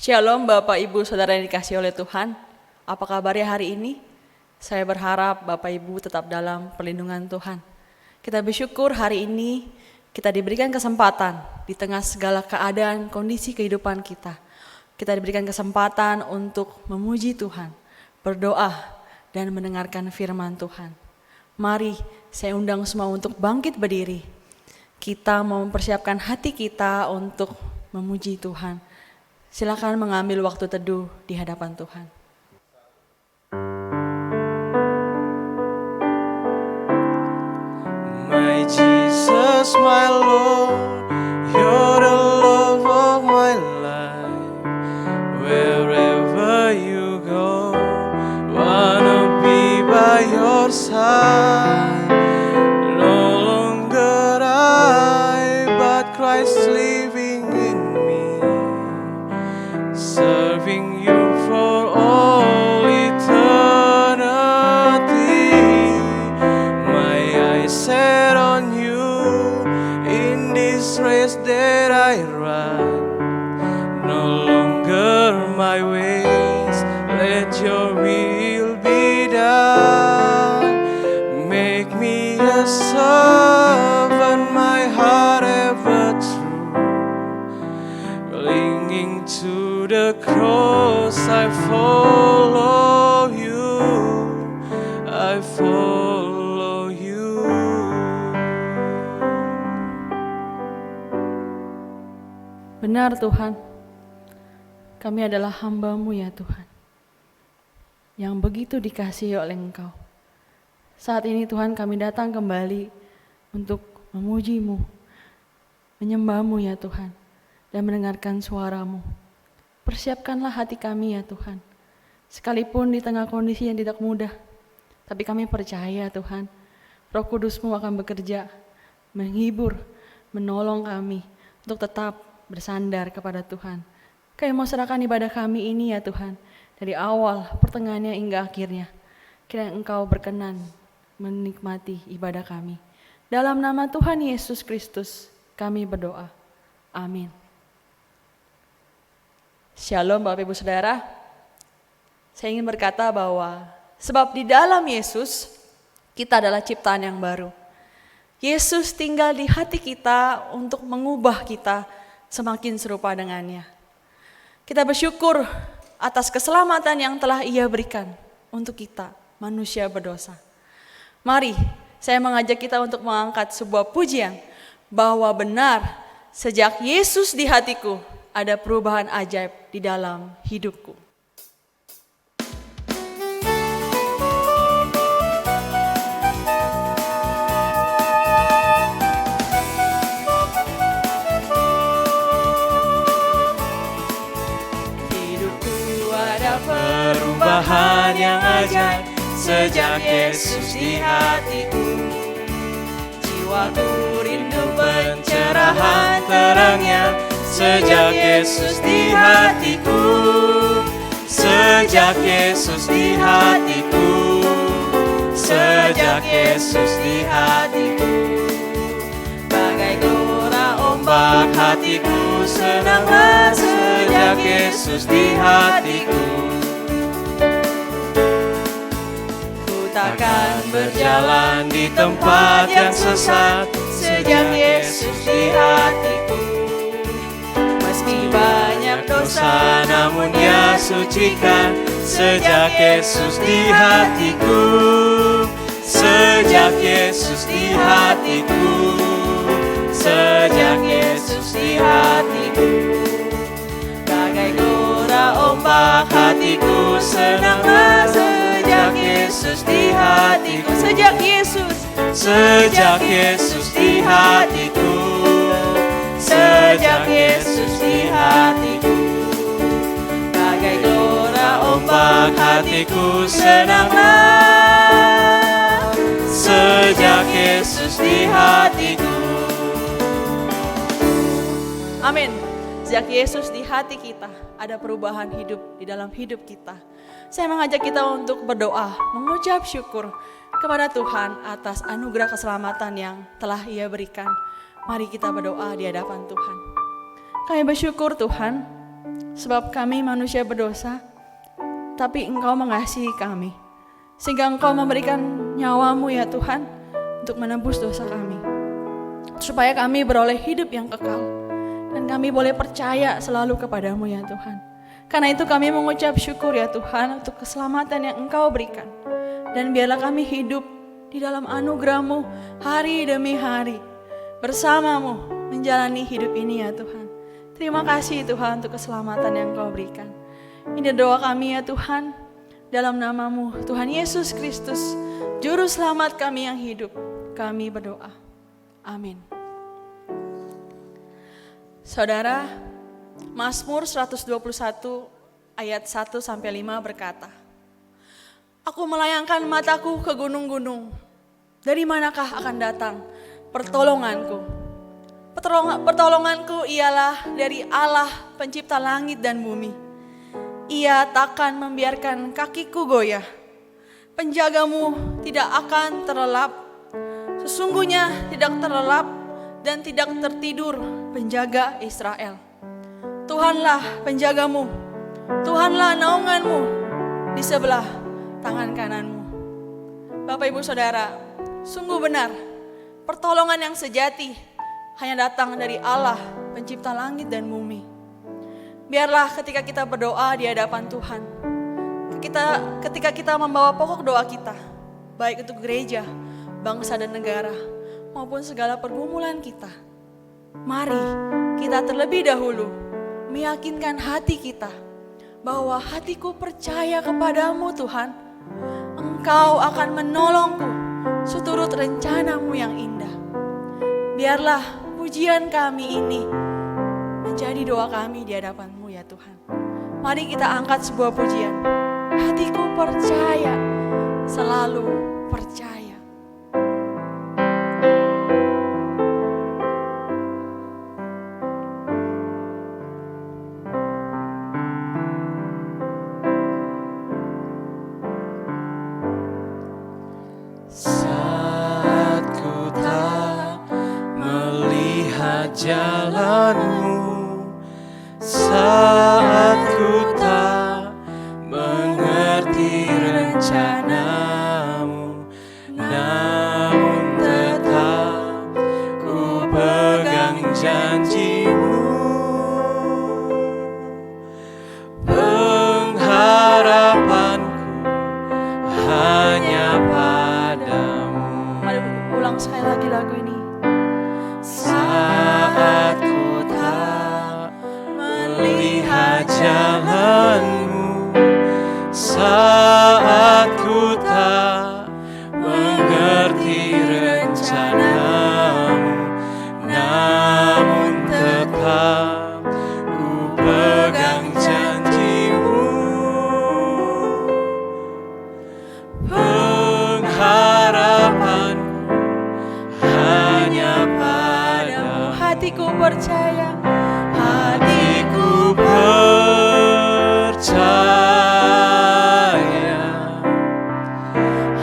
Shalom Bapak Ibu Saudara yang dikasihi oleh Tuhan. Apa kabarnya hari ini? Saya berharap Bapak Ibu tetap dalam perlindungan Tuhan. Kita bersyukur hari ini kita diberikan kesempatan di tengah segala keadaan kondisi kehidupan kita. Kita diberikan kesempatan untuk memuji Tuhan, berdoa dan mendengarkan firman Tuhan. Mari saya undang semua untuk bangkit berdiri. Kita mau mempersiapkan hati kita untuk memuji Tuhan. Silakan mengambil waktu teduh di hadapan Tuhan. My Jesus, my Lord, you're the love of my life. Wherever you go, wanna be by your side. No longer I, but Christ living in me, serving you for all eternity. My eyes set on you in this race that I run. No longer my ways, let your will be done. Make me a servant, my heart ever true. Clinging to the cross, I follow you. I follow you. Benar Tuhan, kami adalah hamba-Mu ya Tuhan, yang begitu dikasihi oleh Engkau. Saat ini Tuhan kami datang kembali untuk memuji-Mu, menyembah-Mu ya Tuhan, dan mendengarkan suara-Mu. Persiapkanlah hati kami ya Tuhan, sekalipun di tengah kondisi yang tidak mudah, tapi kami percaya Tuhan, Roh Kudus-Mu akan bekerja, menghibur, menolong kami untuk tetap bersandar kepada Tuhan. Kami mau serahkan ibadah kami ini ya Tuhan, dari awal, pertengahannya hingga akhirnya. Kiranya Engkau berkenan menikmati ibadah kami. Dalam nama Tuhan Yesus Kristus kami berdoa. Amin. Shalom Bapak Ibu Saudara. Saya ingin berkata bahwa sebab di dalam Yesus kita adalah ciptaan yang baru. Yesus tinggal di hati kita untuk mengubah kita semakin serupa dengannya. Kita bersyukur atas keselamatan yang telah Ia berikan untuk kita, manusia berdosa. Mari, saya mengajak kita untuk mengangkat sebuah pujian bahwa benar sejak Yesus di hatiku ada perubahan ajaib di dalam hidupku. Perubahan yang ajaib sejak Yesus di hatiku. Jiwaku rindu Pencerahan terangnya sejak Yesus di hatiku. Sejak Yesus di hatiku. Sejak Yesus di hatiku. Bagai gelora ombak hatiku senanglah sejak Yesus di hatiku. takkan Berjalan di tempat yang sesat sejak Yesus di hatiku. Meski banyak dosa, namun Dia sucikan sejak Yesus di hatiku. Sejak Yesus di hatiku. Sejak Yesus di hatiku. Bagai gelora ombak hatiku senanglah sejak Yesus di hatiku. sejak Yesus, Sejak Yesus di hatiku. Sejak Yesus di hatiku. Bagai gelora ombak hatiku senanglah sejak Yesus di hatiku. amin. Sejak Yesus di hati kita, ada perubahan hidup di dalam hidup kita. Saya mengajak kita untuk berdoa, mengucap syukur kepada Tuhan atas anugerah keselamatan yang telah Ia berikan. Mari kita berdoa di hadapan Tuhan. Kami bersyukur Tuhan, Sebab kami manusia berdosa, tapi Engkau mengasihi kami, sehingga Engkau memberikan nyawamu ya Tuhan, untuk menebus dosa kami, supaya kami beroleh hidup yang kekal, dan kami boleh percaya selalu kepadamu ya Tuhan. Karena itu kami mengucap syukur ya Tuhan untuk keselamatan yang Engkau berikan. Dan biarlah kami hidup di dalam anugerah-Mu hari demi hari, bersama-Mu menjalani hidup ini ya Tuhan. Terima kasih Tuhan untuk keselamatan yang Engkau berikan. Ini doa kami ya Tuhan, dalam nama-Mu Tuhan Yesus Kristus, Juru Selamat kami yang hidup, kami berdoa. Amin. Saudara, Mazmur 121 ayat 1-5 berkata, Aku melayangkan mataku ke gunung-gunung, dari manakah akan datang pertolonganku? Pertolonganku ialah dari Allah pencipta langit dan bumi. Ia takkan membiarkan kakiku goyah. Penjagamu tidak akan terlelap. Sesungguhnya tidak terlelap dan tidak tertidur penjaga Israel. Tuhanlah penjagamu, Tuhanlah naunganmu di sebelah tangan kananmu. Bapak Ibu Saudara, sungguh benar, pertolongan yang sejati hanya datang dari Allah, pencipta langit dan bumi. Biarlah ketika kita berdoa di hadapan Tuhan, ketika kita membawa pokok doa kita, baik untuk gereja, bangsa dan negara, maupun segala pergumulan kita, mari kita terlebih dahulu meyakinkan hati kita bahwa hatiku percaya kepadamu Tuhan. Engkau akan menolongku seturut rencanamu yang indah. Biarlah pujian kami ini menjadi doa kami di hadapan-Mu ya Tuhan. Mari kita angkat sebuah pujian. Hatiku percaya, selalu percaya. Saat ku tak melihat jalanmu, saat ku tak mengerti rencanamu, namun tetap ku pegang janjimu. Pengharapanku hanya padamu. Mari ulang sekali lagi lagu ini. Saat ku tak melihat jalanmu, saat ku tak mengerti rencanamu, namun tetap ku pegang janjimu. Pengharapanku hanya padamu. Hatiku percaya, Hatiku percaya,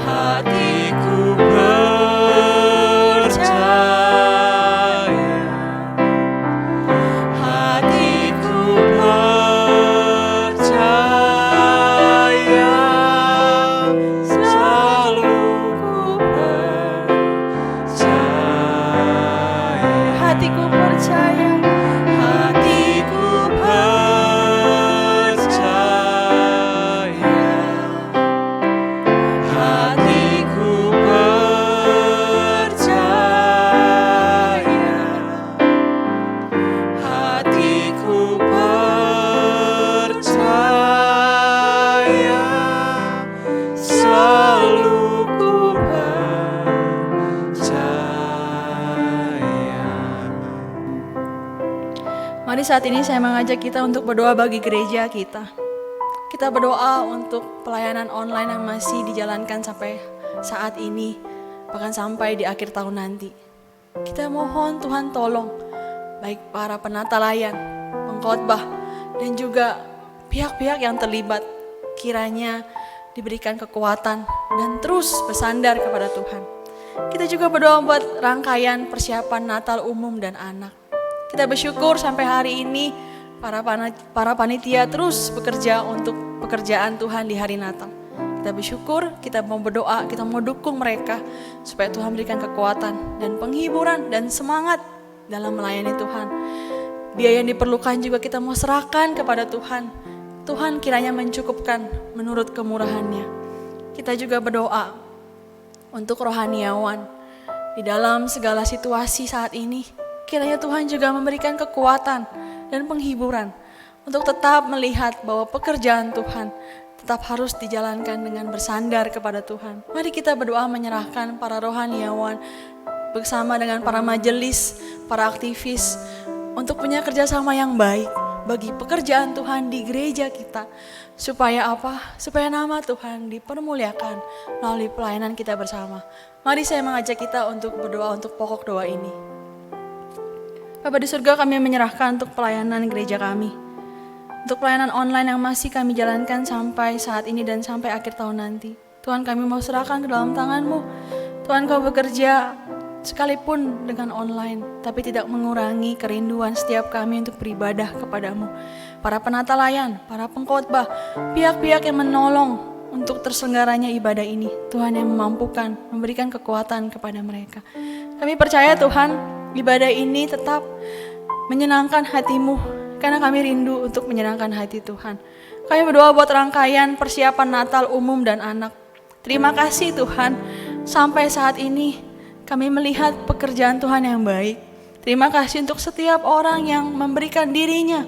hatiku percaya, hatiku percaya, selalu ku percaya. hatiku percaya. Hatiku percaya, hatiku percaya, hatiku percaya, selalu ku percaya. Mari saat ini saya mengajak kita untuk berdoa bagi gereja kita. Kita berdoa untuk pelayanan online yang masih dijalankan sampai saat ini, bahkan sampai di akhir tahun nanti. Kita mohon Tuhan tolong, baik para penata layan, pengkhotbah, dan juga pihak-pihak yang terlibat, kiranya diberikan kekuatan dan terus bersandar kepada Tuhan. Kita juga berdoa buat rangkaian persiapan Natal umum dan anak. Kita bersyukur sampai hari ini para panitia terus bekerja untuk pekerjaan Tuhan di hari Natal. Kita bersyukur, kita mau berdoa, kita mau dukung mereka supaya Tuhan berikan kekuatan dan penghiburan dan semangat dalam melayani Tuhan. Biaya yang diperlukan juga kita mau serahkan kepada Tuhan. Tuhan kiranya mencukupkan menurut kemurahan-Nya. Kita juga berdoa untuk rohaniawan di dalam segala situasi saat ini. Kiranya Tuhan juga memberikan kekuatan dan penghiburan untuk tetap melihat bahwa pekerjaan Tuhan tetap harus dijalankan dengan bersandar kepada Tuhan. Mari kita berdoa menyerahkan para rohaniawan bersama dengan para majelis, para aktivis untuk punya kerjasama yang baik bagi pekerjaan Tuhan di gereja kita. Supaya apa? Supaya nama Tuhan dipermuliakan melalui pelayanan kita bersama. Mari saya mengajak kita untuk berdoa untuk pokok doa ini. Bapa di surga, kami menyerahkan untuk pelayanan gereja kami. Untuk pelayanan online yang masih kami jalankan sampai saat ini dan sampai akhir tahun nanti. Tuhan, kami mau serahkan ke dalam tangan-Mu. Tuhan, Kau bekerja sekalipun dengan online, tapi tidak mengurangi kerinduan setiap kami untuk beribadah kepada-Mu. Para penata layan, para pengkhotbah, pihak-pihak yang menolong untuk terselenggaranya ibadah ini. Tuhan yang memampukan, memberikan kekuatan kepada mereka. Kami percaya Tuhan, ibadah ini tetap menyenangkan hati-Mu. Karena kami rindu untuk menyenangkan hati Tuhan. Kami berdoa buat rangkaian persiapan Natal umum dan anak. Terima kasih Tuhan, sampai saat ini kami melihat pekerjaan Tuhan yang baik. Terima kasih untuk setiap orang yang memberikan dirinya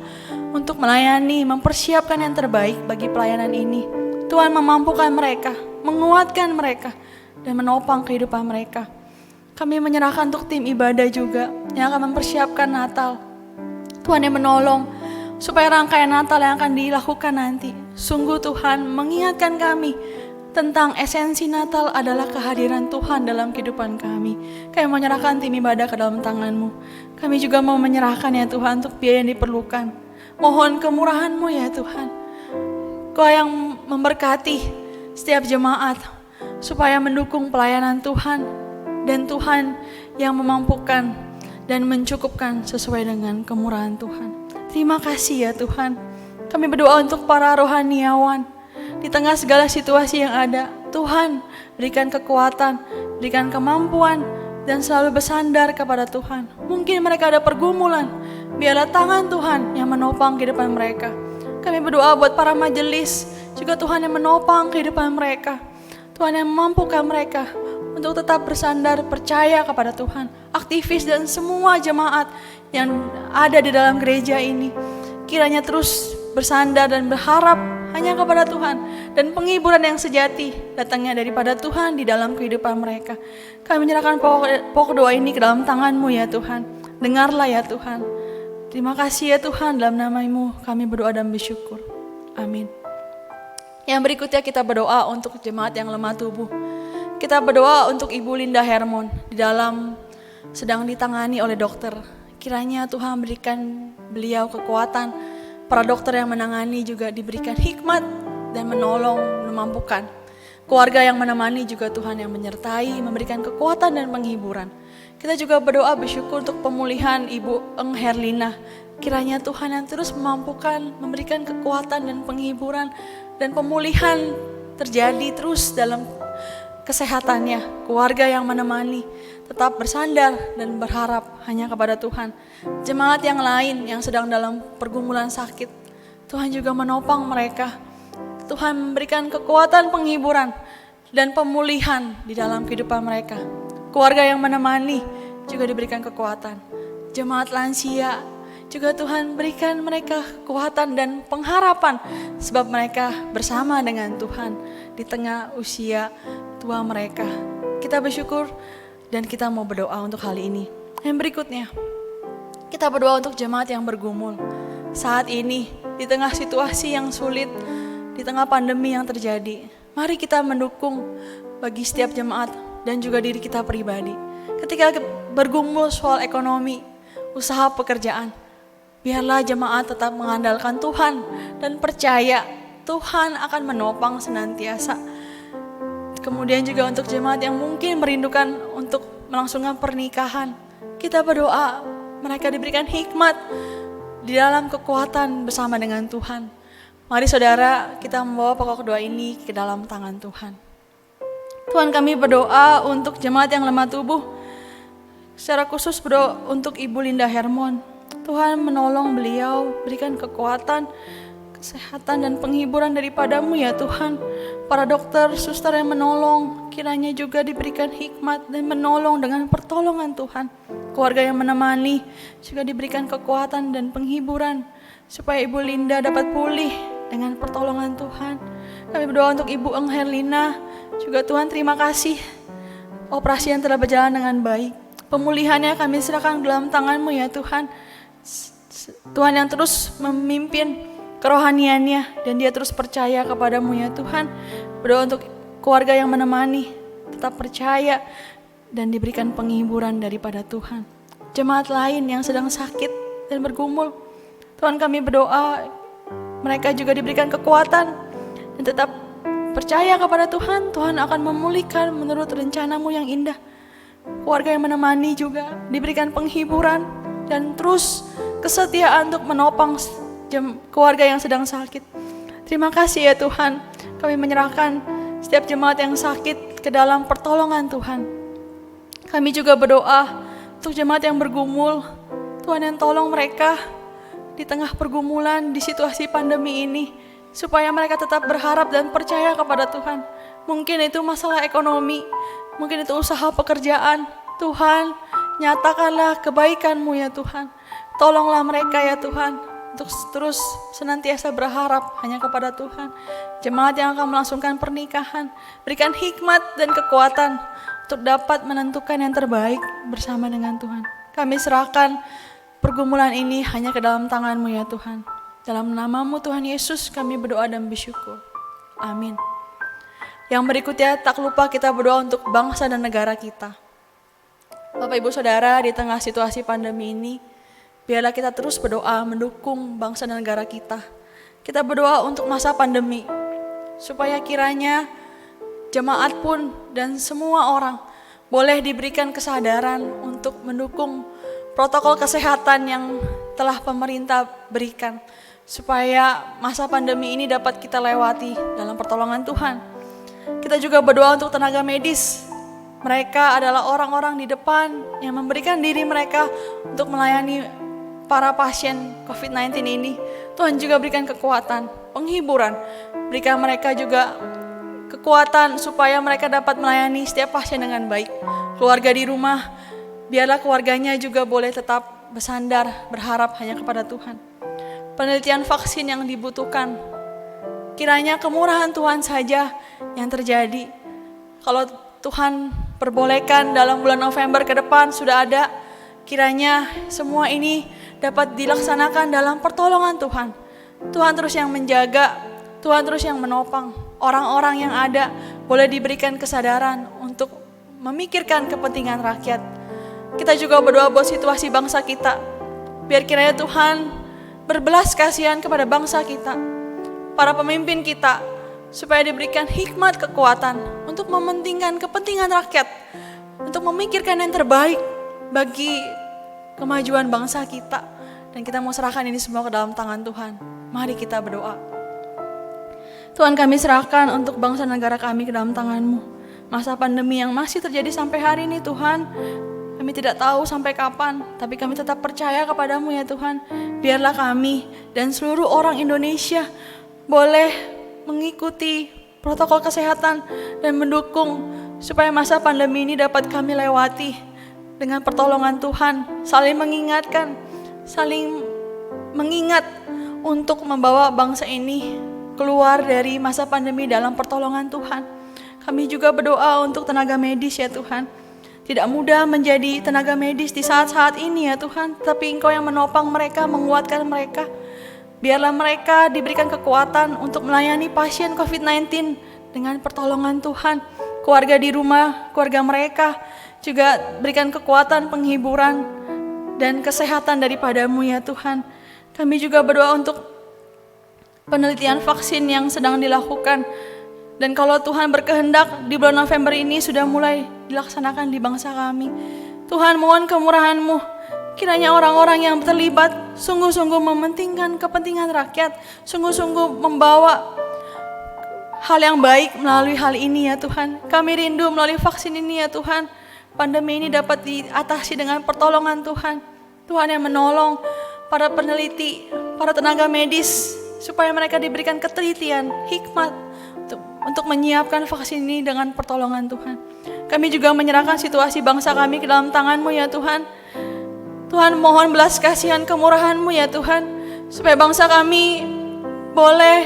untuk melayani, mempersiapkan yang terbaik bagi pelayanan ini. Tuhan memampukan mereka, menguatkan mereka, dan menopang kehidupan mereka. Kami menyerahkan untuk tim ibadah juga yang akan mempersiapkan Natal. Tuhan yang menolong supaya rangkaian Natal yang akan dilakukan nanti. Sungguh Tuhan mengingatkan kami tentang esensi Natal adalah kehadiran Tuhan dalam kehidupan kami. Kami menyerahkan tim ibadah ke dalam tangan-Mu. Kami juga mau menyerahkan ya Tuhan untuk biaya yang diperlukan. Mohon kemurahan-Mu ya Tuhan. Kau yang memberkati setiap jemaat supaya mendukung pelayanan Tuhan. Dan Tuhan yang memampukan dan mencukupkan sesuai dengan kemurahan Tuhan. Terima kasih ya Tuhan. Kami berdoa untuk para rohaniawan di tengah segala situasi yang ada. Tuhan, berikan kekuatan, berikan kemampuan, dan selalu bersandar kepada Tuhan. Mungkin mereka ada pergumulan, biarlah tangan Tuhan yang menopang kehidupan mereka. Kami berdoa buat para majelis, juga Tuhan yang menopang kehidupan mereka. Tuhan yang memampukan mereka untuk tetap bersandar, percaya kepada Tuhan. Aktivis dan semua jemaat yang ada di dalam gereja ini, kiranya terus bersandar dan berharap hanya kepada Tuhan. Dan penghiburan yang sejati datangnya daripada Tuhan di dalam kehidupan mereka. Kami menyerahkan pokok doa ini ke dalam tangan-Mu ya Tuhan. Dengarlah ya Tuhan. Terima kasih ya Tuhan, dalam nama-Mu kami berdoa dan bersyukur. Amin. Yang berikutnya kita berdoa untuk jemaat yang lemah tubuh. Kita berdoa untuk Ibu Linda Hermon sedang ditangani oleh dokter. Kiranya Tuhan berikan beliau kekuatan. Para dokter yang menangani juga diberikan hikmat dan menolong, memampukan. Keluarga yang menemani juga Tuhan yang menyertai, memberikan kekuatan dan penghiburan. Kita juga berdoa bersyukur untuk pemulihan Ibu Eng Herlina. Kiranya Tuhan yang terus memampukan, memberikan kekuatan dan penghiburan dan pemulihan terjadi terus dalam kesehatannya. Keluarga yang menemani tetap bersandar dan berharap hanya kepada Tuhan. Jemaat yang lain yang sedang dalam pergumulan sakit, Tuhan juga menopang mereka. Tuhan memberikan kekuatan, penghiburan dan pemulihan di dalam kehidupan mereka. Keluarga yang menemani juga diberikan kekuatan. Jemaat lansia juga Tuhan berikan mereka kekuatan dan pengharapan, sebab mereka bersama dengan Tuhan di tengah usia tua mereka. Kita bersyukur dan kita mau berdoa untuk hal ini. Yang berikutnya, kita berdoa untuk jemaat yang bergumul saat ini di tengah situasi yang sulit, di tengah pandemi yang terjadi. Mari kita mendukung bagi setiap jemaat dan juga diri kita pribadi. Ketika bergumul soal ekonomi, usaha pekerjaan, biarlah jemaat tetap mengandalkan Tuhan dan percaya Tuhan akan menopang senantiasa. Kemudian juga untuk jemaat yang mungkin merindukan untuk melangsungkan pernikahan, kita berdoa mereka diberikan hikmat di dalam kekuatan bersama dengan Tuhan. Mari saudara, kita membawa pokok doa ini ke dalam tangan Tuhan. Tuhan, kami berdoa untuk jemaat yang lemah tubuh, secara khusus berdoa untuk Ibu Linda Hermon. Tuhan menolong beliau, berikan kekuatan, kesehatan dan penghiburan daripada-Mu ya Tuhan. Para dokter, suster yang menolong, kiranya juga diberikan hikmat dan menolong dengan pertolongan Tuhan. Keluarga yang menemani juga diberikan kekuatan dan penghiburan supaya Ibu Linda dapat pulih dengan pertolongan Tuhan. Kami berdoa untuk Ibu Eng Herlina, juga Tuhan terima kasih operasi yang telah berjalan dengan baik. Pemulihannya kami serahkan dalam tangan-Mu ya Tuhan. Tuhan yang terus memimpin kerohaniannya dan dia terus percaya kepada-Mu ya Tuhan. Berdoa untuk keluarga yang menemani, tetap percaya dan diberikan penghiburan daripada Tuhan. Jemaat lain yang sedang sakit dan bergumul, Tuhan kami berdoa mereka juga diberikan kekuatan dan tetap percaya kepada Tuhan. Tuhan akan memulihkan menurut rencana-Mu yang indah. Keluarga yang menemani juga diberikan penghiburan dan terus kesetiaan untuk menopang keluarga yang sedang sakit. Terima kasih ya Tuhan, kami menyerahkan setiap jemaat yang sakit ke dalam pertolongan Tuhan. Kami juga berdoa untuk jemaat yang bergumul, Tuhan yang tolong mereka di tengah pergumulan di situasi pandemi ini, supaya mereka tetap berharap dan percaya kepada Tuhan. Mungkin itu masalah ekonomi, mungkin itu usaha pekerjaan. Tuhan, nyatakanlah kebaikan-Mu ya Tuhan. Tolonglah mereka ya Tuhan untuk terus senantiasa berharap hanya kepada Tuhan. Jemaat yang akan melangsungkan pernikahan, berikan hikmat dan kekuatan untuk dapat menentukan yang terbaik bersama dengan Tuhan. Kami serahkan pergumulan ini hanya ke dalam tangan-Mu ya Tuhan. Dalam nama-Mu Tuhan Yesus kami berdoa dan bersyukur. Amin. Yang berikutnya tak lupa kita berdoa untuk bangsa dan negara kita. Bapak Ibu Saudara, di tengah situasi pandemi ini, biarlah kita terus berdoa mendukung bangsa dan negara kita. Kita berdoa untuk masa pandemi, supaya kiranya jemaat pun dan semua orang boleh diberikan kesadaran untuk mendukung protokol kesehatan yang telah pemerintah berikan, supaya masa pandemi ini dapat kita lewati dalam pertolongan Tuhan. Kita juga berdoa untuk tenaga medis. Mereka adalah orang-orang di depan yang memberikan diri mereka untuk melayani para pasien COVID-19 ini. Tuhan juga berikan kekuatan, penghiburan. Berikan mereka juga kekuatan supaya mereka dapat melayani setiap pasien dengan baik. Keluarga di rumah, biarlah keluarganya juga boleh tetap bersandar, berharap hanya kepada Tuhan. Penelitian vaksin yang dibutuhkan, kiranya kemurahan Tuhan saja yang terjadi. Kalau Tuhan perbolehkan dalam bulan November ke depan sudah ada, kiranya semua ini dapat dilaksanakan dalam pertolongan Tuhan. Tuhan terus yang menjaga, Tuhan terus yang menopang. Orang-orang yang ada boleh diberikan kesadaran untuk memikirkan kepentingan rakyat. Kita juga berdoa buat situasi bangsa kita. Biar kiranya Tuhan berbelas kasihan kepada bangsa kita, para pemimpin kita, supaya diberikan hikmat kekuatan untuk mementingkan kepentingan rakyat, untuk memikirkan yang terbaik bagi kemajuan bangsa kita. Dan kita mau serahkan ini semua ke dalam tangan Tuhan. Mari kita berdoa. Tuhan, kami serahkan untuk bangsa negara kami ke dalam tangan-Mu. Masa pandemi yang masih terjadi sampai hari ini Tuhan, kami tidak tahu sampai kapan, tapi kami tetap percaya kepada-Mu ya Tuhan. Biarlah kami dan seluruh orang Indonesia boleh mengikuti protokol kesehatan dan mendukung supaya masa pandemi ini dapat kami lewati dengan pertolongan Tuhan. Saling mengingatkan, saling mengingat untuk membawa bangsa ini keluar dari masa pandemi dalam pertolongan Tuhan. Kami juga berdoa untuk tenaga medis ya Tuhan. Tidak mudah menjadi tenaga medis di saat-saat ini ya Tuhan, tapi Engkau yang menopang mereka, menguatkan mereka. Biarlah mereka diberikan kekuatan untuk melayani pasien COVID-19 dengan pertolongan Tuhan. Keluarga di rumah, keluarga mereka juga berikan kekuatan, penghiburan, dan kesehatan daripada-Mu ya Tuhan. Kami juga berdoa untuk penelitian vaksin yang sedang dilakukan. Dan kalau Tuhan berkehendak di bulan November ini sudah mulai dilaksanakan di bangsa kami. Tuhan, mohon kemurahan-Mu. Kiranya orang-orang yang terlibat sungguh-sungguh mementingkan kepentingan rakyat, sungguh-sungguh membawa hal yang baik melalui hal ini ya Tuhan. Kami rindu melalui vaksin ini ya Tuhan, pandemi ini dapat diatasi dengan pertolongan Tuhan. Tuhan yang menolong para peneliti, para tenaga medis, supaya mereka diberikan ketelitian, hikmat untuk menyiapkan vaksin ini dengan pertolongan Tuhan. Kami juga menyerahkan situasi bangsa kami ke dalam tangan-Mu ya Tuhan. Tuhan, mohon belas kasihan kemurahan-Mu ya Tuhan, supaya bangsa kami boleh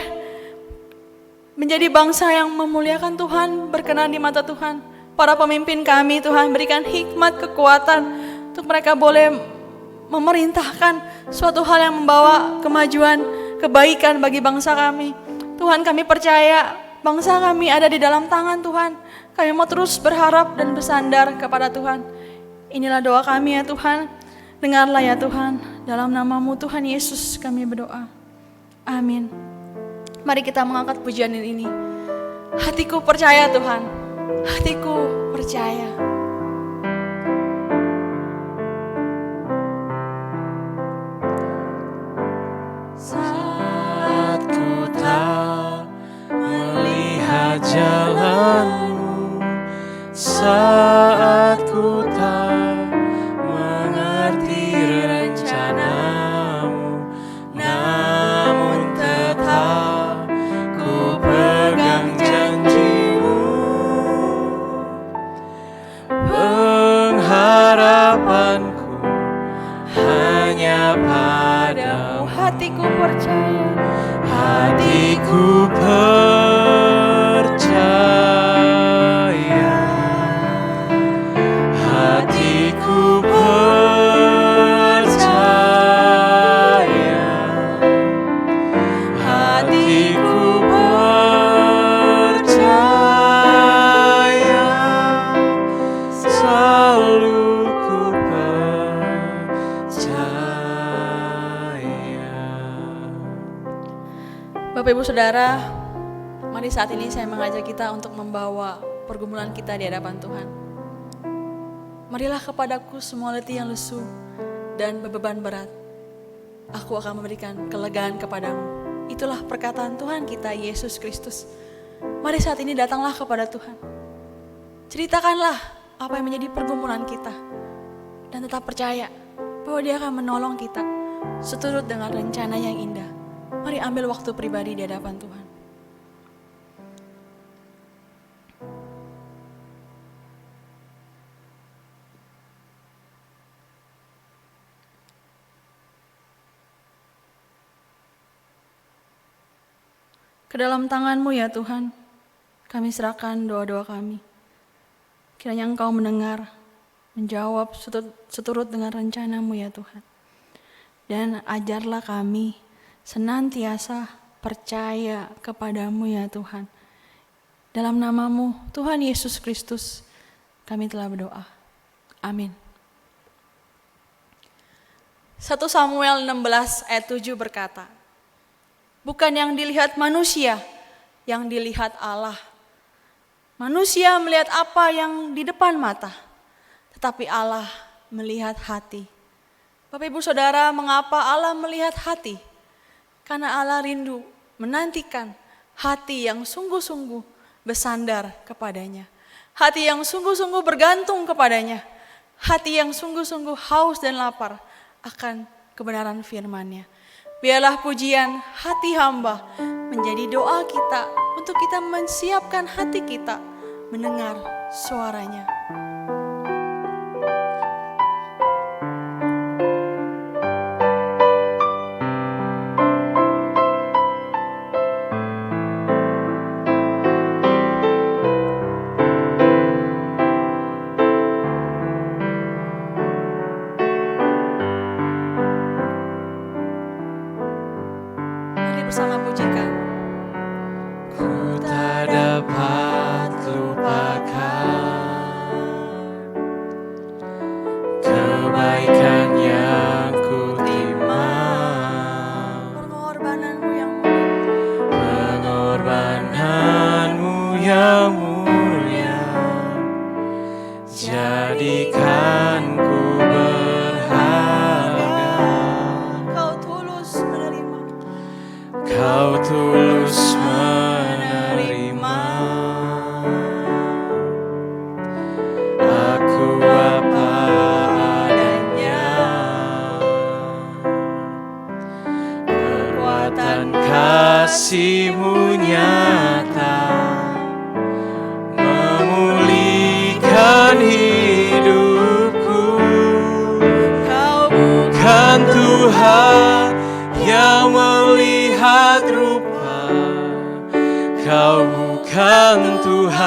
menjadi bangsa yang memuliakan Tuhan, berkenan di mata Tuhan. Para pemimpin kami Tuhan, berikan hikmat, kekuatan untuk mereka boleh memerintahkan suatu hal yang membawa kemajuan, kebaikan bagi bangsa kami. Tuhan, kami percaya bangsa kami ada di dalam tangan Tuhan. Kami mau terus berharap dan bersandar kepada Tuhan. Inilah doa kami ya Tuhan. Dengarlah ya Tuhan, dalam nama-Mu Tuhan Yesus kami berdoa. Amin. Mari kita mengangkat pujian ini. Hatiku percaya Tuhan, hatiku percaya. Saat ku tak melihat jalan-Mu, saat ku tak mengerti rencana-Mu, namun tetap ku pegang janji-Mu. Pengharapanku hanya padamu. Hatiku percaya, Hatiku percaya, hatiku percaya, hatiku percaya, selalu ku percaya. Bapak Ibu Saudara, mari saat ini saya mengajak kita untuk membawa pergumulan kita di hadapan Tuhan. Marilah kepadaku semua letih yang lesu dan beban berat. Aku akan memberikan kelegaan kepadamu. Itulah perkataan Tuhan kita, Yesus Kristus. Mari saat ini datanglah kepada Tuhan. Ceritakanlah apa yang menjadi pergumulan kita. Dan tetap percaya bahwa Dia akan menolong kita seturut dengan rencana yang indah. Mari ambil waktu pribadi di hadapan Tuhan. Ke dalam tangan-Mu ya Tuhan, kami serahkan doa-doa kami. Kiranya Engkau mendengar, menjawab seturut dengan rencana-Mu ya Tuhan. Dan ajarlah kami senantiasa percaya kepadamu ya Tuhan. Dalam nama-Mu Tuhan Yesus Kristus kami telah berdoa. Amin. 1 Samuel 16 ayat 7 berkata, bukan yang dilihat manusia, yang dilihat Allah. Manusia melihat apa yang di depan mata, tetapi Allah melihat hati. Bapak Ibu Saudara, mengapa Allah melihat hati? Karena Allah rindu menantikan hati yang sungguh-sungguh bersandar kepadanya. Hati yang sungguh-sungguh bergantung kepadanya. Hati yang sungguh-sungguh haus dan lapar akan kebenaran firman-Nya. Biarlah pujian hati hamba menjadi doa kita untuk kita menyiapkan hati kita mendengar suaranya. Bersama pujikan. Ku tak dapat lupakan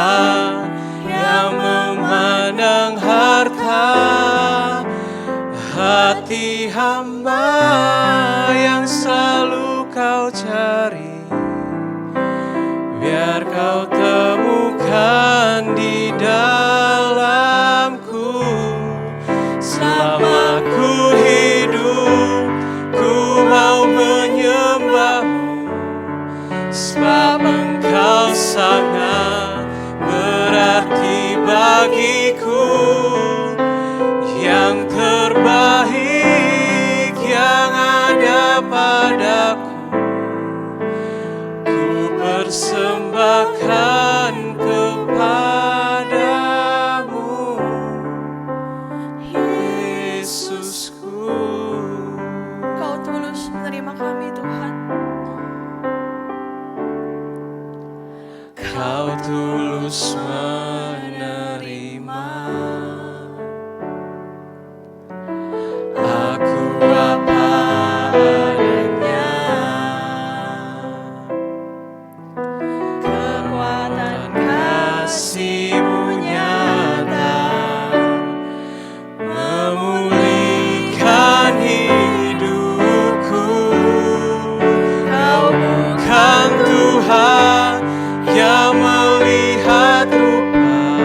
Tuhan yang memandang harta hati hamba yang selalu kau cari. Biar kau temukan di dalamku. Selama ku hidup, ku mau menyembahmu, sebab engkau sangat berarti bagiku. Yang terbaik yang ada padaku, ku persembahkan kepadamu, Yesusku. Kau tulus menerima kami Tuhan. Kau tulus menerima aku apa adanya. Kekuatan Kasih-Mu nyata memulihkan hidupku. Kau bukan Tuhan yang melihat rupa,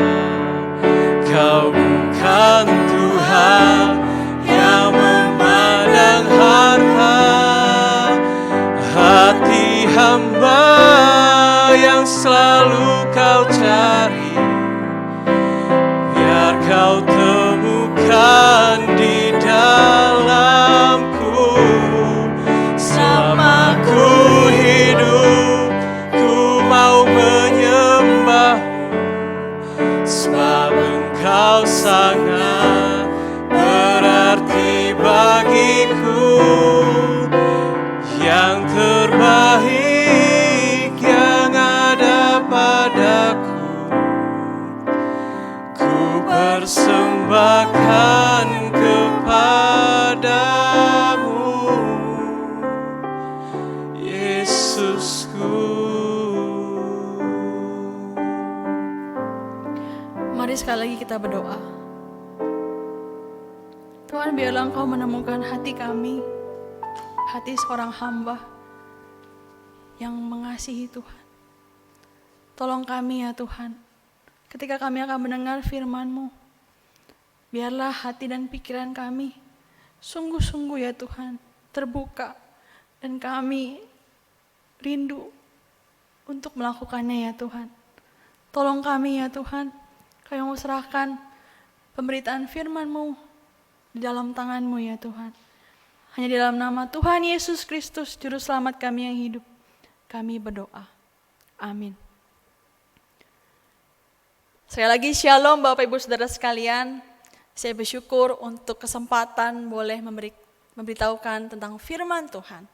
Kau bukan Tuhan yang memandang harta. Hati hamba yang selalu kau cari, biar kau temukan di dalamku. Selama ku hidup, ku mau menyembahmu, sebab engkau sangat berarti bagiku. Yang terbaik yang ada padaku, ku persembahkan kepadamu, Yesusku. Mari sekali lagi kita berdoa. Tuhan, biarlah Engkau menemukan hati kami, hati seorang hamba yang mengasihi Tuhan. Tolong kami ya Tuhan, ketika kami akan mendengar firman-Mu, biarlah hati dan pikiran kami sungguh-sungguh ya Tuhan terbuka, dan kami rindu untuk melakukannya ya Tuhan. Tolong kami ya Tuhan, Kami mau serahkan pemberitaan firman-Mu di dalam tangan-Mu ya Tuhan. Hanya di dalam nama Tuhan Yesus Kristus, Juru Selamat kami yang hidup, kami berdoa. Amin. Sekali lagi Shalom Bapak Ibu Saudara sekalian. Saya bersyukur untuk kesempatan boleh memberitahukan tentang firman Tuhan.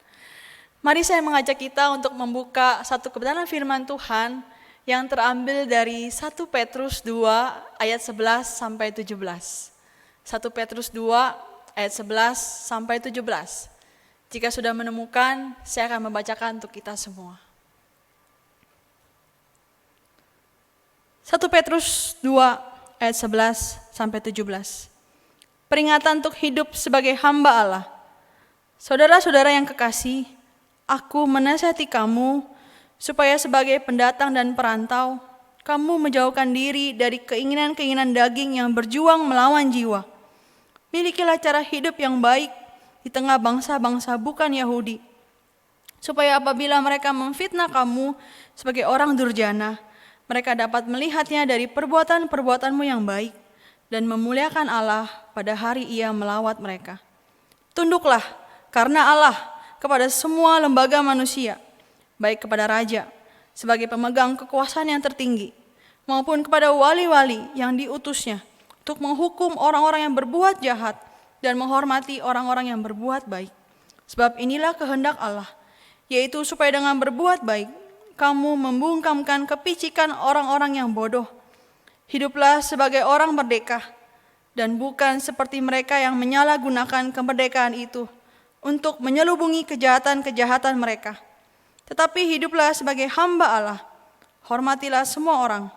Mari saya mengajak kita untuk membuka satu kebenaran firman Tuhan yang terambil dari 1 Petrus 2 ayat 11 sampai 17. 1 Petrus 2 ayat 11 sampai 17. Jika sudah menemukan, saya akan membacakan untuk kita semua. 1 Petrus 2 ayat 11 sampai 17. Peringatan untuk hidup sebagai hamba Allah. Saudara-saudara yang kekasih, aku menasihati kamu supaya sebagai pendatang dan perantau, kamu menjauhkan diri dari keinginan-keinginan daging yang berjuang melawan jiwa. Milikilah cara hidup yang baik di tengah bangsa-bangsa bukan Yahudi, supaya apabila mereka memfitnah kamu sebagai orang durjana, mereka dapat melihatnya dari perbuatan-perbuatanmu yang baik dan memuliakan Allah pada hari Ia melawat mereka. Tunduklah karena Allah kepada semua lembaga manusia, baik kepada raja sebagai pemegang kekuasaan yang tertinggi, maupun kepada wali-wali yang diutusnya untuk menghukum orang-orang yang berbuat jahat dan menghormati orang-orang yang berbuat baik. Sebab inilah kehendak Allah, yaitu supaya dengan berbuat baik, kamu membungkamkan kepicikan orang-orang yang bodoh. Hiduplah sebagai orang merdeka, dan bukan seperti mereka yang menyalahgunakan kemerdekaan itu untuk menyelubungi kejahatan-kejahatan mereka. Tetapi hiduplah sebagai hamba Allah, hormatilah semua orang,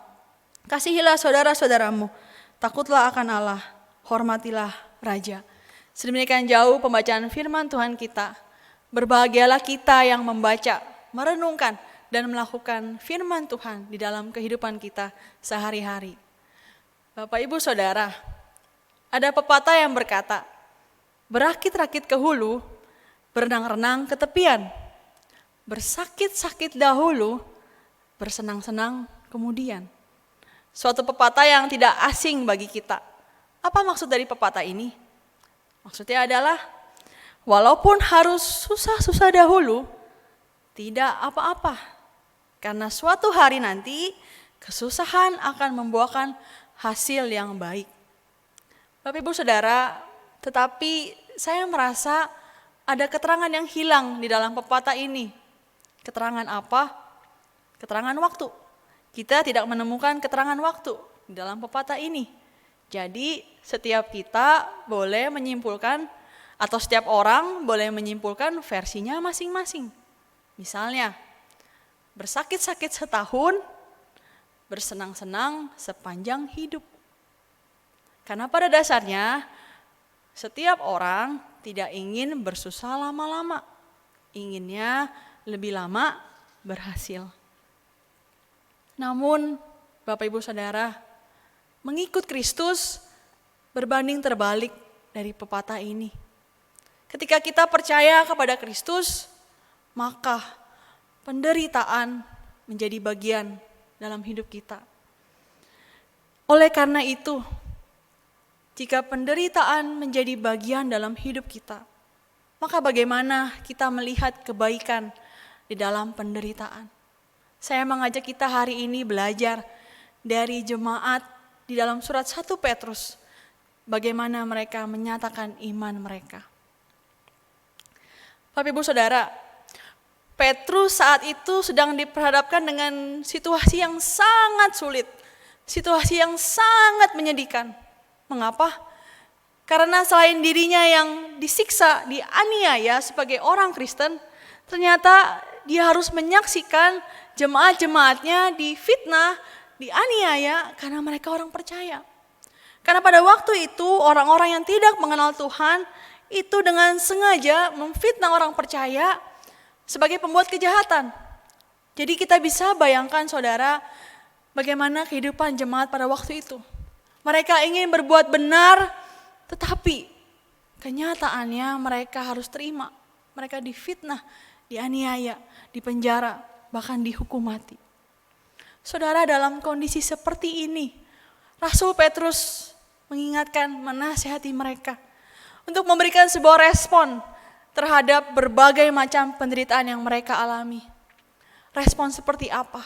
Kasihilah saudara-saudaramu, takutlah akan Allah, hormatilah Raja. Sedemikian jauh pembacaan firman Tuhan kita. Berbahagialah kita yang membaca, merenungkan, dan melakukan firman Tuhan di dalam kehidupan kita sehari-hari. Bapak, Ibu, Saudara, ada pepatah yang berkata, berakit-rakit ke hulu, berenang-renang ke tepian. Bersakit-sakit dahulu, bersenang-senang kemudian. Suatu pepatah yang tidak asing bagi kita. Apa maksud dari pepatah ini? Maksudnya adalah, walaupun harus susah-susah dahulu, tidak apa-apa. Karena suatu hari nanti, kesusahan akan membuahkan hasil yang baik. Bapak, Ibu, Saudara, tetapi saya merasa ada keterangan yang hilang di dalam pepatah ini. Keterangan apa? Keterangan waktu. Kita tidak menemukan keterangan waktu di dalam pepatah ini. Jadi setiap kita boleh menyimpulkan, atau setiap orang boleh menyimpulkan versinya masing-masing. Misalnya, bersakit-sakit setahun, bersenang-senang sepanjang hidup. Karena pada dasarnya, setiap orang tidak ingin bersusah lama-lama. Inginnya lebih lama berhasil. Namun, Bapak, Ibu, Saudara, mengikut Kristus berbanding terbalik dari pepatah ini. Ketika kita percaya kepada Kristus, maka penderitaan menjadi bagian dalam hidup kita. Oleh karena itu, jika penderitaan menjadi bagian dalam hidup kita, maka bagaimana kita melihat kebaikan di dalam penderitaan? Saya mengajak kita hari ini belajar dari jemaat di dalam surat 1 Petrus, bagaimana mereka menyatakan iman mereka. Bapak, Ibu, Saudara, Petrus saat itu sedang diperhadapkan dengan situasi yang sangat sulit, situasi yang sangat menyedihkan. Mengapa? Karena selain dirinya yang disiksa, dianiaya sebagai orang Kristen, ternyata dia harus menyaksikan jemaat-jemaatnya difitnah, dianiaya karena mereka orang percaya. Karena pada waktu itu orang-orang yang tidak mengenal Tuhan itu dengan sengaja memfitnah orang percaya sebagai pembuat kejahatan. Jadi kita bisa bayangkan, saudara, bagaimana kehidupan jemaat pada waktu itu. Mereka ingin berbuat benar, tetapi kenyataannya mereka harus terima. Mereka difitnah, dianiaya, dipenjara, bahkan dihukum mati. Saudara, dalam kondisi seperti ini, Rasul Petrus mengingatkan, menasihati mereka untuk memberikan sebuah respon terhadap berbagai macam penderitaan yang mereka alami. Respon seperti apa?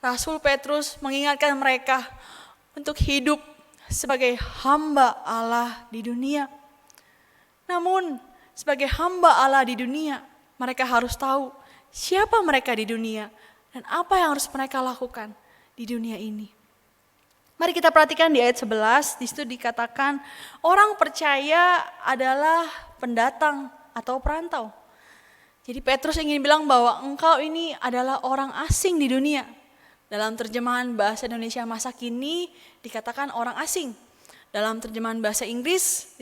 Rasul Petrus mengingatkan mereka untuk hidup sebagai hamba Allah di dunia. Namun, sebagai hamba Allah di dunia, mereka harus tahu siapa mereka di dunia dan apa yang harus mereka lakukan di dunia ini. Mari kita perhatikan di ayat 11, di situ dikatakan orang percaya adalah pendatang atau perantau. Jadi Petrus ingin bilang bahwa engkau ini adalah orang asing di dunia. Dalam terjemahan bahasa Indonesia masa kini dikatakan orang asing. Dalam terjemahan bahasa Inggris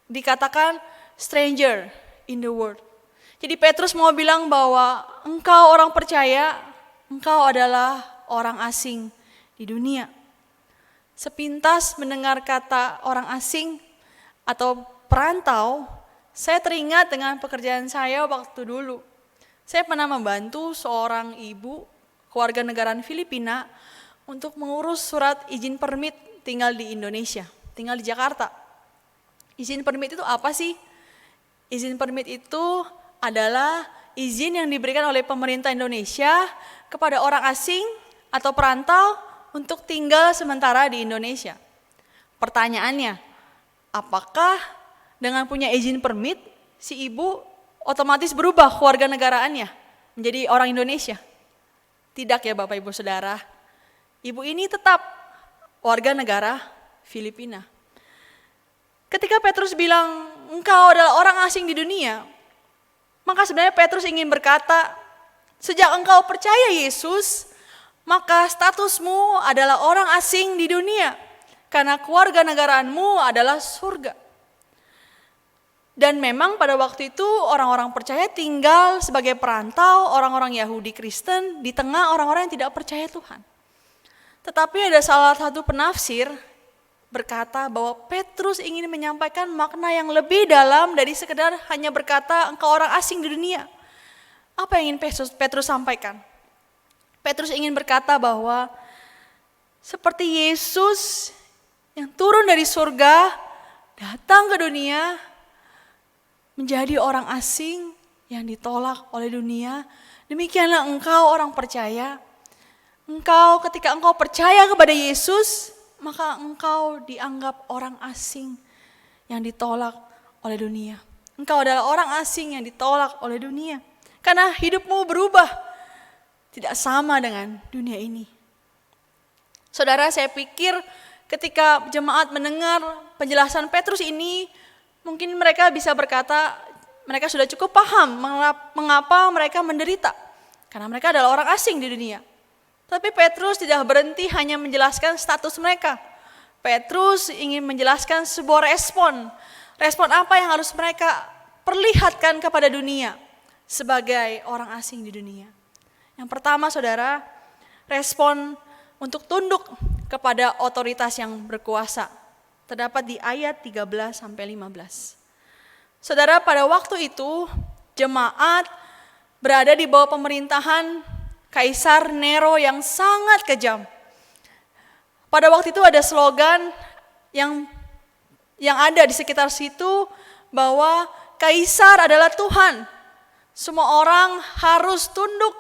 dikatakan stranger in the world. Jadi Petrus mau bilang bahwa engkau orang percaya, engkau adalah orang asing di dunia. Sepintas mendengar kata orang asing atau perantau, saya teringat dengan pekerjaan saya waktu dulu. Saya pernah membantu seorang ibu keluarga negaraan Filipina untuk mengurus surat izin permit tinggal di Indonesia, tinggal di Jakarta. Izin permit itu apa sih? Izin permit itu adalah izin yang diberikan oleh pemerintah Indonesia kepada orang asing atau perantau untuk tinggal sementara di Indonesia. Pertanyaannya, apakah dengan punya izin permit si ibu otomatis berubah keluarga negaraannya menjadi orang Indonesia? Tidak ya Bapak, Ibu, Saudara. Ibu ini tetap warga negara Filipina. Ketika Petrus bilang engkau adalah orang asing di dunia, maka sebenarnya Petrus ingin berkata, sejak engkau percaya Yesus, maka statusmu adalah orang asing di dunia, karena keluarga negaraanmu adalah surga. Dan memang pada waktu itu orang-orang percaya tinggal sebagai perantau, orang-orang Yahudi Kristen di tengah orang-orang yang tidak percaya Tuhan. Tetapi ada salah satu penafsir berkata bahwa Petrus ingin menyampaikan makna yang lebih dalam dari sekedar hanya berkata engkau orang asing di dunia. Apa yang ingin Petrus sampaikan? Petrus ingin berkata bahwa seperti Yesus yang turun dari surga, datang ke dunia, menjadi orang asing yang ditolak oleh dunia, demikianlah engkau orang percaya. Engkau ketika engkau percaya kepada Yesus, maka engkau dianggap orang asing yang ditolak oleh dunia. Engkau adalah orang asing yang ditolak oleh dunia. Karena hidupmu berubah, tidak sama dengan dunia ini. Saudara, saya pikir ketika jemaat mendengar penjelasan Petrus ini, mungkin mereka bisa berkata, mereka sudah cukup paham mengapa mereka menderita. Karena mereka adalah orang asing di dunia. Tapi Petrus tidak berhenti hanya menjelaskan status mereka. Petrus ingin menjelaskan sebuah respon. Respon apa yang harus mereka perlihatkan kepada dunia sebagai orang asing di dunia. Yang pertama, saudara, respon untuk tunduk kepada otoritas yang berkuasa. Terdapat di ayat 13-15. Saudara, pada waktu itu jemaat berada di bawah pemerintahan Kaisar Nero yang sangat kejam. Pada waktu itu ada slogan yang ada di sekitar situ bahwa Kaisar adalah Tuhan. Semua orang harus tunduk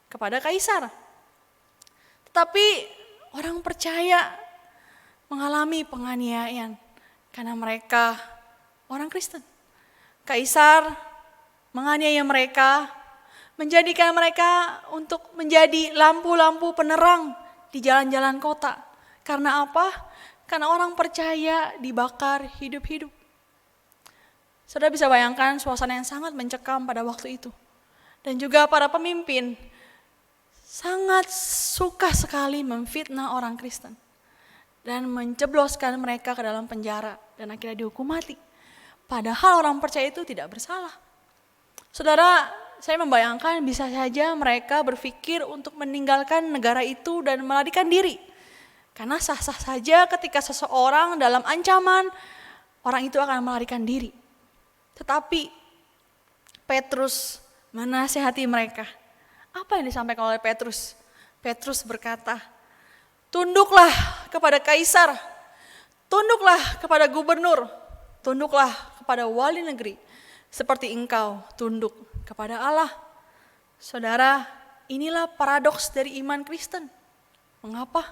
kepada Kaisar. Tetapi orang percaya mengalami penganiayaan karena mereka orang Kristen. Kaisar menganiaya mereka, menjadikan mereka untuk menjadi lampu-lampu penerang di jalan-jalan kota. Karena apa? Karena orang percaya dibakar hidup-hidup. Saudara bisa bayangkan suasana yang sangat mencekam pada waktu itu. Dan juga para pemimpin sangat suka sekali memfitnah orang Kristen. Dan mencebloskan mereka ke dalam penjara dan akhirnya dihukum mati. Padahal orang percaya itu tidak bersalah. Saudara, saya membayangkan bisa saja mereka berpikir untuk meninggalkan negara itu dan melarikan diri. Karena sah-sah saja ketika seseorang dalam ancaman, orang itu akan melarikan diri. Tetapi Petrus menasihati mereka. Apa yang disampaikan oleh Petrus? Petrus berkata, tunduklah kepada Kaisar, tunduklah kepada gubernur, tunduklah kepada wali negeri, seperti engkau tunduk kepada Allah. Saudara, inilah paradoks dari iman Kristen. Mengapa?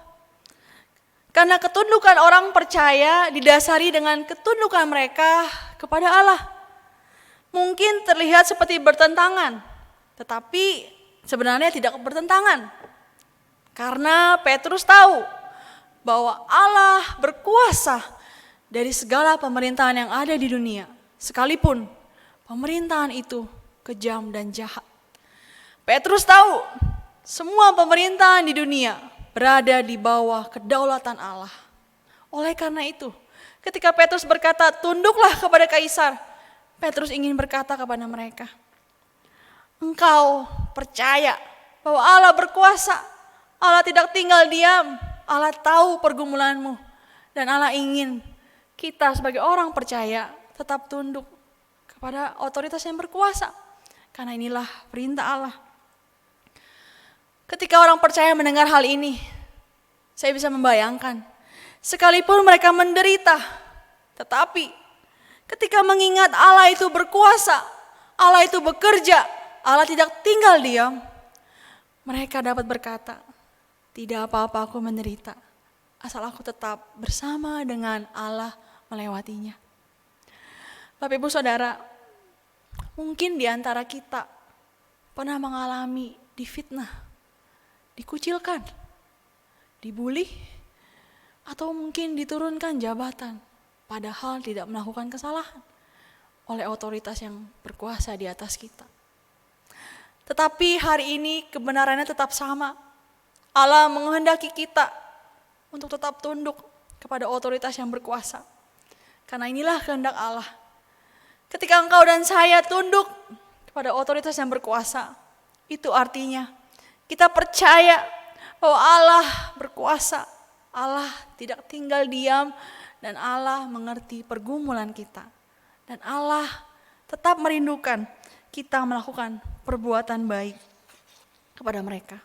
Karena ketundukan orang percaya didasari dengan ketundukan mereka kepada Allah. Mungkin terlihat seperti bertentangan, tetapi sebenarnya tidak bertentangan. Karena Petrus tahu bahwa Allah berkuasa dari segala pemerintahan yang ada di dunia, sekalipun pemerintahan itu kejam dan jahat. Petrus tahu semua pemerintahan di dunia berada di bawah kedaulatan Allah. Oleh karena itu, ketika Petrus berkata, tunduklah kepada Kaisar, Petrus ingin berkata kepada mereka, engkau percaya bahwa Allah berkuasa, Allah tidak tinggal diam, Allah tahu pergumulanmu, dan Allah ingin kita sebagai orang percaya tetap tunduk kepada otoritas yang berkuasa. Karena inilah perintah Allah. Ketika orang percaya mendengar hal ini, saya bisa membayangkan, sekalipun mereka menderita, tetapi ketika mengingat Allah itu berkuasa, Allah itu bekerja, Allah tidak tinggal diam, mereka dapat berkata, tidak apa-apa aku menderita, asal aku tetap bersama dengan Allah melewatinya. Bapak Ibu Saudara, mungkin di antara kita pernah mengalami difitnah, dikucilkan, dibully, atau mungkin diturunkan jabatan, padahal tidak melakukan kesalahan oleh otoritas yang berkuasa di atas kita. Tetapi hari ini kebenarannya tetap sama. Allah menghendaki kita untuk tetap tunduk kepada otoritas yang berkuasa. Karena inilah kehendak Allah. Ketika engkau dan saya tunduk kepada otoritas yang berkuasa, itu artinya kita percaya bahwa Allah berkuasa, Allah tidak tinggal diam, dan Allah mengerti pergumulan kita. Dan Allah tetap merindukan kita melakukan perbuatan baik kepada mereka.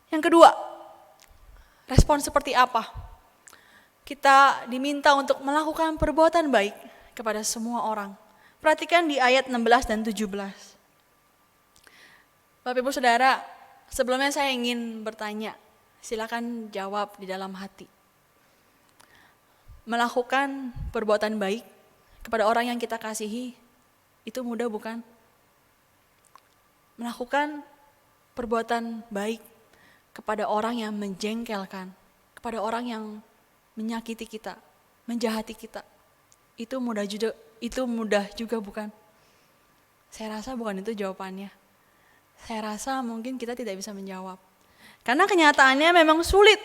Yang kedua, respon seperti apa? Kita diminta untuk melakukan perbuatan baik kepada semua orang. Perhatikan di ayat 16 dan 17. Bapak Ibu Saudara, sebelumnya saya ingin bertanya, silakan jawab di dalam hati. Melakukan perbuatan baik kepada orang yang kita kasihi, itu mudah bukan? Melakukan perbuatan baik kepada orang yang menjengkelkan, kepada orang yang menyakiti kita, menjahati kita, itu mudah juga bukan? Saya rasa bukan itu jawabannya. Saya rasa mungkin kita tidak bisa menjawab. Karena kenyataannya memang sulit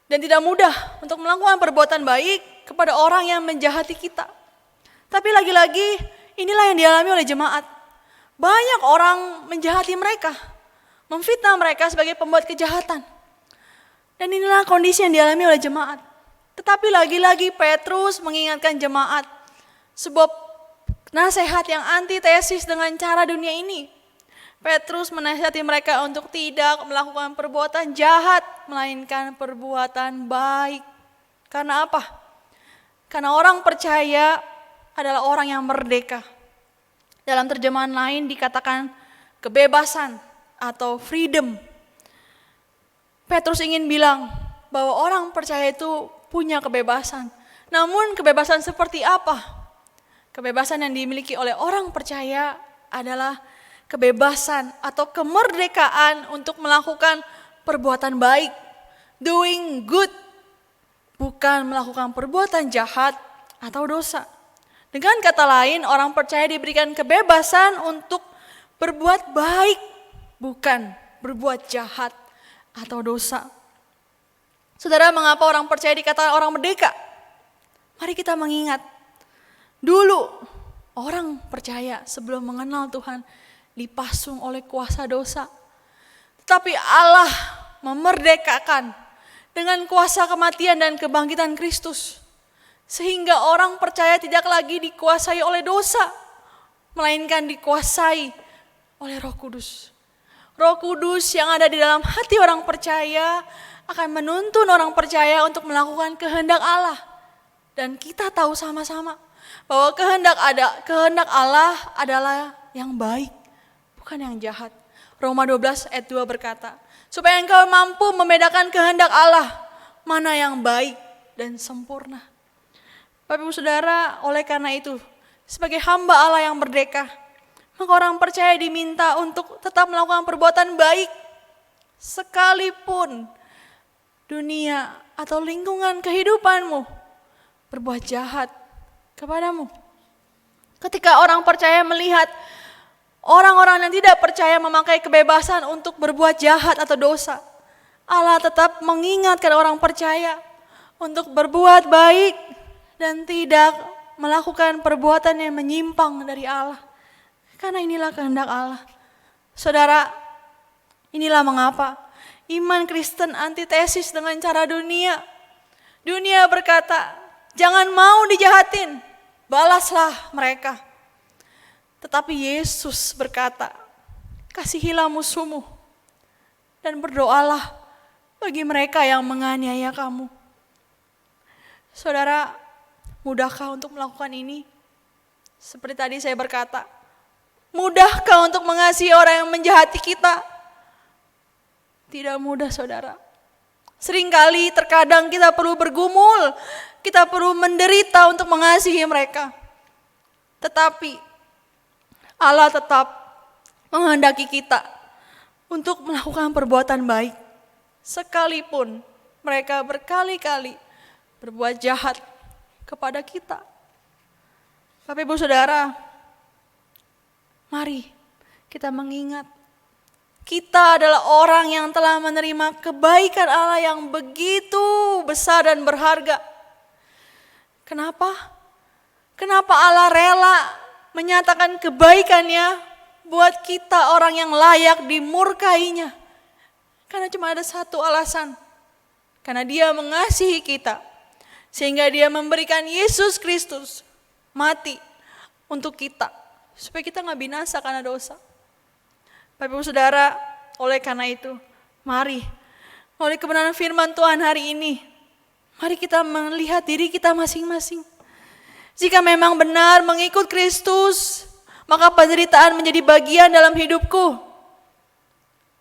dan tidak mudah untuk melakukan perbuatan baik kepada orang yang menjahati kita. Tapi lagi-lagi inilah yang dialami oleh jemaat. Banyak orang menjahati mereka, memfitnah mereka sebagai pembuat kejahatan. Dan inilah kondisi yang dialami oleh jemaat. Tetapi lagi-lagi Petrus mengingatkan jemaat sebuah nasihat yang antitesis dengan cara dunia ini. Petrus menasihati mereka untuk tidak melakukan perbuatan jahat, melainkan perbuatan baik. Karena apa? Karena orang percaya adalah orang yang merdeka. Dalam terjemahan lain dikatakan kebebasan atau freedom. Petrus ingin bilang bahwa orang percaya itu punya kebebasan. Namun kebebasan seperti apa? Kebebasan yang dimiliki oleh orang percaya adalah kebebasan atau kemerdekaan untuk melakukan perbuatan baik, doing good, bukan melakukan perbuatan jahat atau dosa. Dengan kata lain, orang percaya diberikan kebebasan untuk berbuat baik, bukan berbuat jahat atau dosa. Saudara, mengapa orang percaya dikatakan orang merdeka? Mari kita mengingat, dulu orang percaya sebelum mengenal Tuhan dipasung oleh kuasa dosa. Tetapi Allah memerdekakan dengan kuasa kematian dan kebangkitan Kristus. Sehingga orang percaya tidak lagi dikuasai oleh dosa, melainkan dikuasai oleh Roh Kudus. Roh Kudus yang ada di dalam hati orang percaya akan menuntun orang percaya untuk melakukan kehendak Allah. Dan kita tahu sama-sama bahwa kehendak Allah adalah yang baik, bukan yang jahat. Roma 12 ayat 2 berkata, supaya engkau mampu membedakan kehendak Allah, mana yang baik dan sempurna. Bapak Ibu Saudara, oleh karena itu, sebagai hamba Allah yang merdeka, maka orang percaya diminta untuk tetap melakukan perbuatan baik, sekalipun dunia atau lingkungan kehidupanmu berbuat jahat kepadamu. Ketika orang percaya melihat orang-orang yang tidak percaya memakai kebebasan untuk berbuat jahat atau dosa, Allah tetap mengingatkan orang percaya untuk berbuat baik dan tidak melakukan perbuatan yang menyimpang dari Allah. Karena inilah kehendak Allah. Saudara, inilah mengapa iman Kristen antitesis dengan cara dunia. Dunia berkata, jangan mau dijahatin, balaslah mereka. Tetapi Yesus berkata, kasihilah musuhmu dan berdoalah bagi mereka yang menganiaya kamu. Saudara, mudahkah untuk melakukan ini? Seperti tadi saya berkata, mudahkah untuk mengasihi orang yang menjahati kita? Tidak mudah, saudara. Seringkali terkadang kita perlu bergumul, kita perlu menderita untuk mengasihi mereka. Tetapi Allah tetap menghendaki kita untuk melakukan perbuatan baik, sekalipun mereka berkali-kali berbuat jahat kepada kita. Bapak Ibu Saudara, mari kita mengingat Kita adalah orang yang telah menerima kebaikan Allah yang begitu besar dan berharga. Kenapa? Kenapa Allah rela menyatakan kebaikannya buat kita orang yang layak dimurkainya? Karena cuma ada satu alasan. Karena Dia mengasihi kita. Sehingga Dia memberikan Yesus Kristus mati untuk kita. Supaya kita gak binasa karena dosa. Bapak Ibu Saudara, oleh karena itu, mari, oleh kebenaran firman Tuhan hari ini, mari kita melihat diri kita masing-masing. Jika memang benar mengikut Kristus, maka penderitaan menjadi bagian dalam hidupku.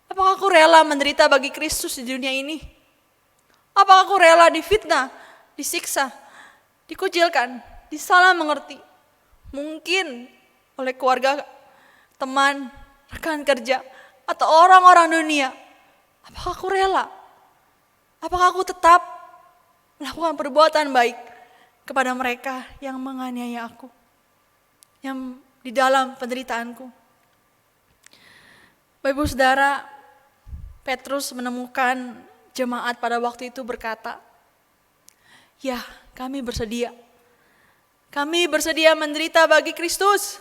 Apakah aku rela menderita bagi Kristus di dunia ini? Apakah aku rela difitnah, disiksa, dikucilkan, disalah mengerti? Mungkin oleh keluarga, teman, rekan kerja, atau orang-orang dunia. Apakah aku rela? Apakah aku tetap melakukan perbuatan baik kepada mereka yang menganiaya aku, yang di dalam penderitaanku? Bapak Ibu Saudara, Petrus menemukan jemaat pada waktu itu berkata, "Ya, kami bersedia. Kami bersedia menderita bagi Kristus.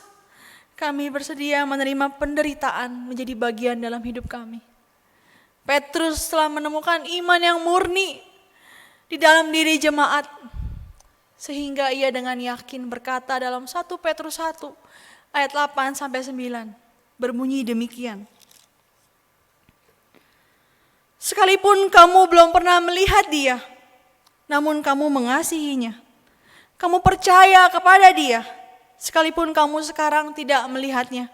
Kami bersedia menerima penderitaan menjadi bagian dalam hidup kami." Petrus telah menemukan iman yang murni di dalam diri jemaat. Sehingga ia dengan yakin berkata dalam 1 Petrus 1 ayat 8-9. Berbunyi demikian. "Sekalipun kamu belum pernah melihat Dia, namun kamu mengasihinya. Kamu percaya kepada Dia. Sekalipun kamu sekarang tidak melihatnya,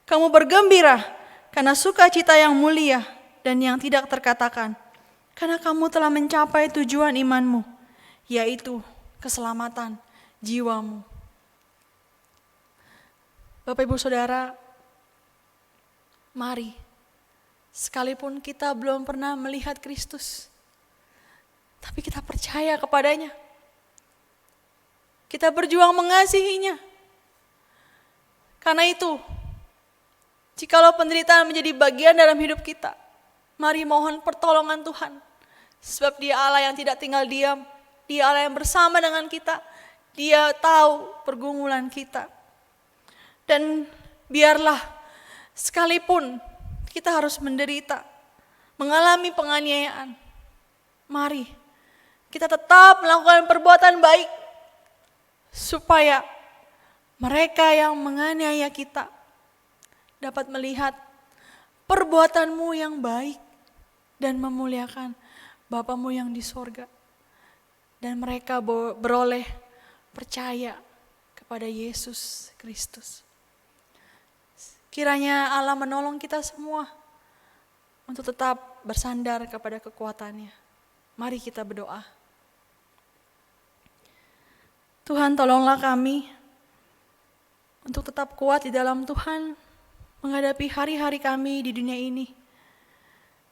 kamu bergembira karena sukacita yang mulia dan yang tidak terkatakan. Karena kamu telah mencapai tujuan imanmu, yaitu keselamatan jiwamu." Bapak Ibu Saudara, mari, sekalipun kita belum pernah melihat Kristus, tapi kita percaya kepadanya. Kita berjuang mengasihinya. Karena itu, jikalau penderitaan menjadi bagian dalam hidup kita, mari mohon pertolongan Tuhan. Sebab Dia Allah yang tidak tinggal diam. Dia Allah yang bersama dengan kita. Dia tahu pergumulan kita. Dan biarlah sekalipun kita harus menderita, mengalami penganiayaan, mari kita tetap melakukan perbuatan baik. Supaya mereka yang menganiaya kita dapat melihat perbuatanmu yang baik dan memuliakan Bapamu yang di sorga. Dan mereka beroleh percaya kepada Yesus Kristus. Kiranya Allah menolong kita semua untuk tetap bersandar kepada kekuatannya. Mari kita berdoa. Tuhan, tolonglah kami untuk tetap kuat di dalam Tuhan menghadapi hari-hari kami di dunia ini.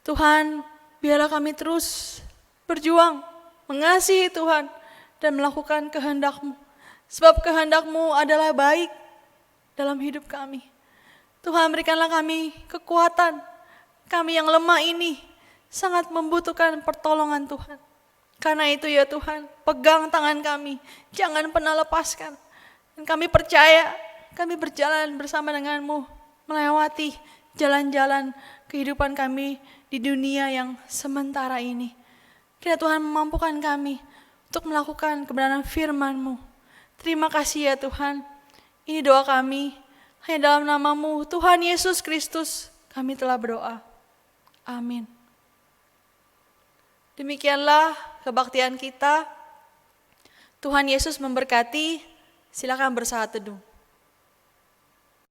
Tuhan, biarlah kami terus berjuang, mengasihi Tuhan dan melakukan kehendak-Mu. Sebab kehendak-Mu adalah baik dalam hidup kami. Tuhan, berikanlah kami kekuatan. Kami yang lemah ini sangat membutuhkan pertolongan Tuhan. Karena itu ya Tuhan, pegang tangan kami, jangan pernah lepaskan. Dan kami percaya, kami berjalan bersama dengan-Mu, melewati jalan-jalan kehidupan kami di dunia yang sementara ini. Kiranya Tuhan memampukan kami untuk melakukan kebenaran firman-Mu. Terima kasih ya Tuhan, ini doa kami, hanya dalam nama-Mu, Tuhan Yesus Kristus, kami telah berdoa. Amin. Demikianlah kebaktian kita. Tuhan Yesus memberkati. Silakan bersaat teduh.